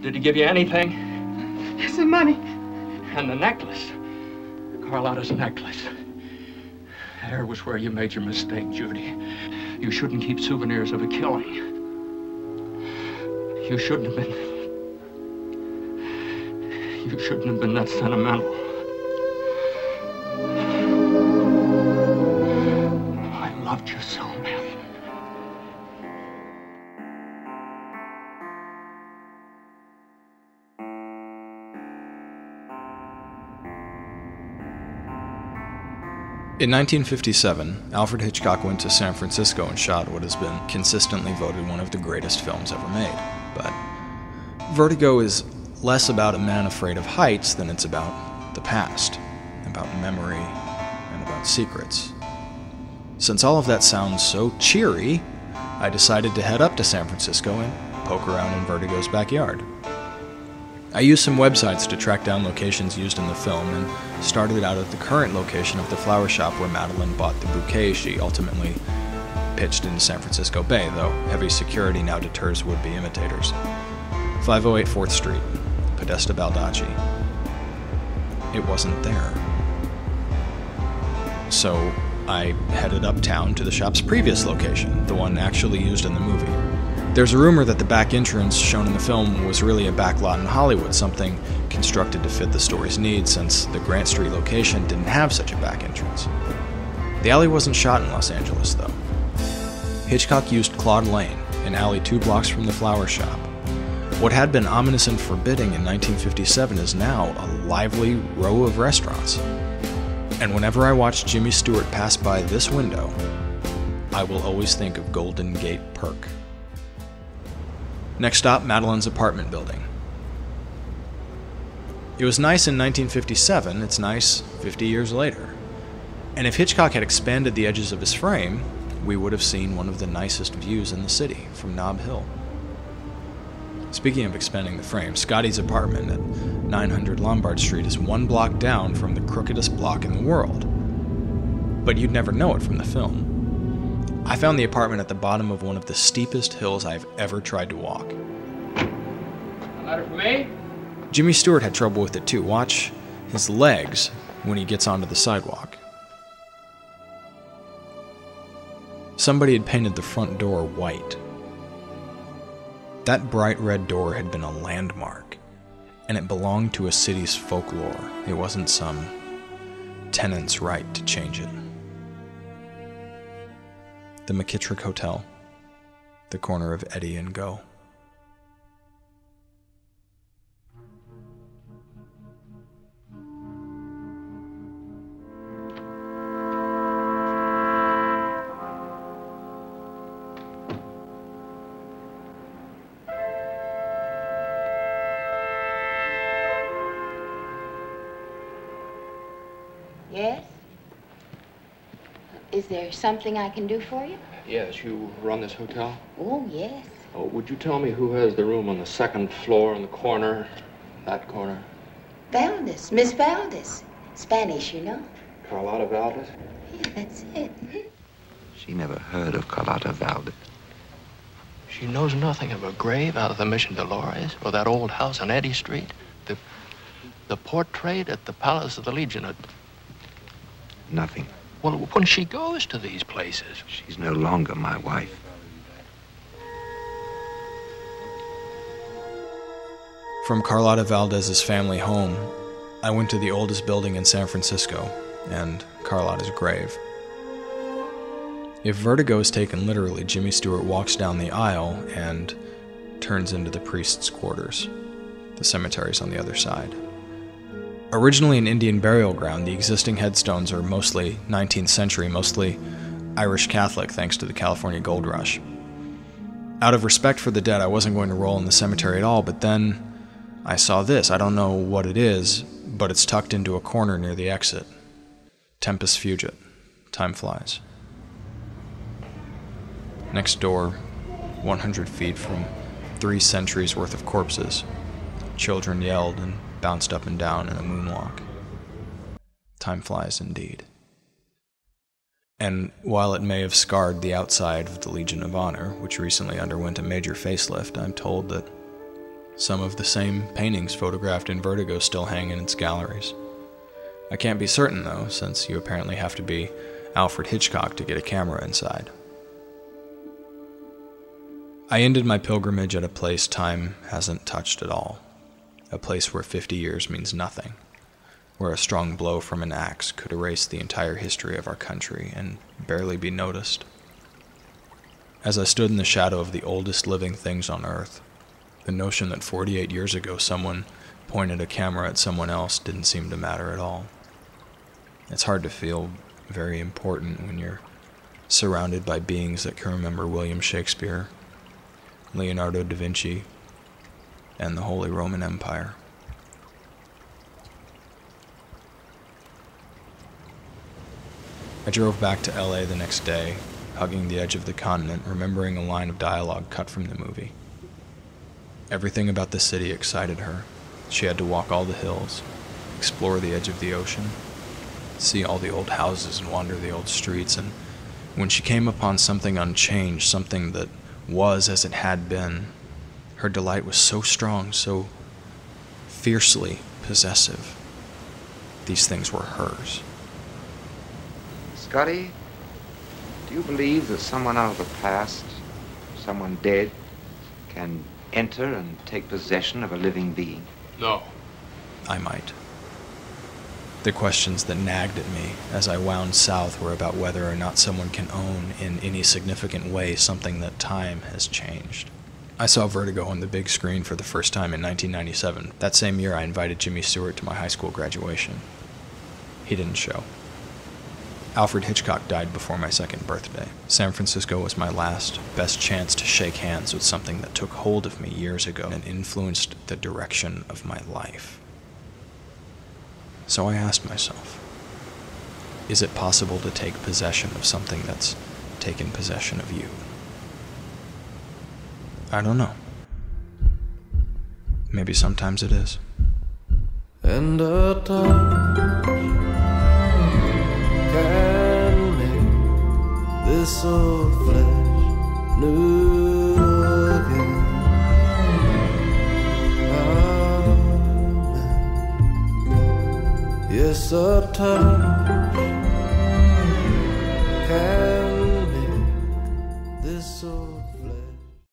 Did he give you anything? Yes, the money. And the necklace. Carlotta's necklace. There was where you made your mistake, Judy. You shouldn't keep souvenirs of a killing. You shouldn't have been... You shouldn't have been that sentimental. I loved you so, man. In 1957, Alfred Hitchcock went to San Francisco and shot what has been consistently voted one of the greatest films ever made. But Vertigo is less about a man afraid of heights than it's about the past, about memory, and about secrets. Since all of that sounds so cheery, I decided to head up to San Francisco and poke around in Vertigo's backyard. I used some websites to track down locations used in the film and started out at the current location of the flower shop where Madeline bought the bouquet she ultimately pitched into San Francisco Bay, though heavy security now deters would-be imitators. 508 4th Street, Podesta Baldacci. It wasn't there. So I headed uptown to the shop's previous location, the one actually used in the movie. There's a rumor that the back entrance shown in the film was really a back lot in Hollywood, something constructed to fit the story's needs since the Grant Street location didn't have such a back entrance. The alley wasn't shot in Los Angeles, though. Hitchcock used Claude Lane, an alley 2 blocks from the flower shop. What had been ominous and forbidding in 1957 is now a lively row of restaurants. And whenever I watch Jimmy Stewart pass by this window, I will always think of Golden Gate Park. Next stop, Madeline's apartment building. It was nice in 1957, it's nice 50 years later. And if Hitchcock had expanded the edges of his frame, we would have seen one of the nicest views in the city from Nob Hill. Speaking of expanding the frame, Scotty's apartment at 900 Lombard Street is 1 block down from the crookedest block in the world. But you'd never know it from the film. I found the apartment at the bottom of one of the steepest hills I've ever tried to walk. A letter for me? Jimmy Stewart had trouble with it too. Watch his legs when he gets onto the sidewalk. Somebody had painted the front door white. That bright red door had been a landmark, and it belonged to a city's folklore. It wasn't some tenant's right to change it. The McKittrick Hotel, the corner of Eddie and Go. Yes? Is there something I can do for you? Yes, you run this hotel? Oh, yes. Oh, would you tell me who has the room on the 2nd floor in the corner? That corner? Valdez. Miss Valdez. Spanish, you know. Carlotta Valdez? Yeah, that's it. She never heard of Carlotta Valdez. She knows nothing of a grave out of the Mission Dolores or that old house on Eddy Street. The portrait at the Palace of the Legion. Nothing. Well, when she goes to these places. She's no longer my wife. From Carlotta Valdez's family home, I went to the oldest building in San Francisco and Carlotta's grave. If Vertigo is taken literally, Jimmy Stewart walks down the aisle and turns into the priest's quarters. The cemetery's on the other side. Originally an Indian burial ground, the existing headstones are mostly 19th century, mostly Irish Catholic thanks to the California Gold Rush. Out of respect for the dead, I wasn't going to roll in the cemetery at all, but then I saw this. I don't know what it is, but it's tucked into a corner near the exit. Tempus Fugit. Time flies. Next door, 100 feet from 3 centuries worth of corpses. Children yelled and bounced up and down in a moonwalk. Time flies indeed. And while it may have scarred the outside of the Legion of Honor, which recently underwent a major facelift, I'm told that Some of the same paintings photographed in Vertigo still hang in its galleries. I can't be certain, though, since you apparently have to be Alfred Hitchcock to get a camera inside. I ended my pilgrimage at a place time hasn't touched at all. A place where 50 years means nothing. Where a strong blow from an axe could erase the entire history of our country and barely be noticed. As I stood in the shadow of the oldest living things on Earth, the notion that 48 years ago someone pointed a camera at someone else didn't seem to matter at all. It's hard to feel very important when you're surrounded by beings that can remember William Shakespeare, Leonardo da Vinci, and the Holy Roman Empire. I drove back to LA the next day, hugging the edge of the continent, remembering a line of dialogue cut from the movie. Everything about the city excited her. She had to walk all the hills, explore the edge of the ocean, see all the old houses and wander the old streets, and when she came upon something unchanged, something that was as it had been, her delight was so strong, so fiercely possessive. These things were hers. Scotty, do you believe that someone out of the past, someone dead, can enter and take possession of a living being? No. I might. The questions that nagged at me as I wound south were about whether or not someone can own in any significant way something that time has changed. I saw Vertigo on the big screen for the first time in 1997. That same year I invited Jimmy Stewart to my high school graduation. He didn't show. Alfred Hitchcock died before my second birthday. San Francisco was my last, best chance to shake hands with something that took hold of me years ago and influenced the direction of my life. So I asked myself, is it possible to take possession of something that's taken possession of you? I don't know. Maybe sometimes it is. And a touch can make this old flesh new again. Amen. Yes, a touch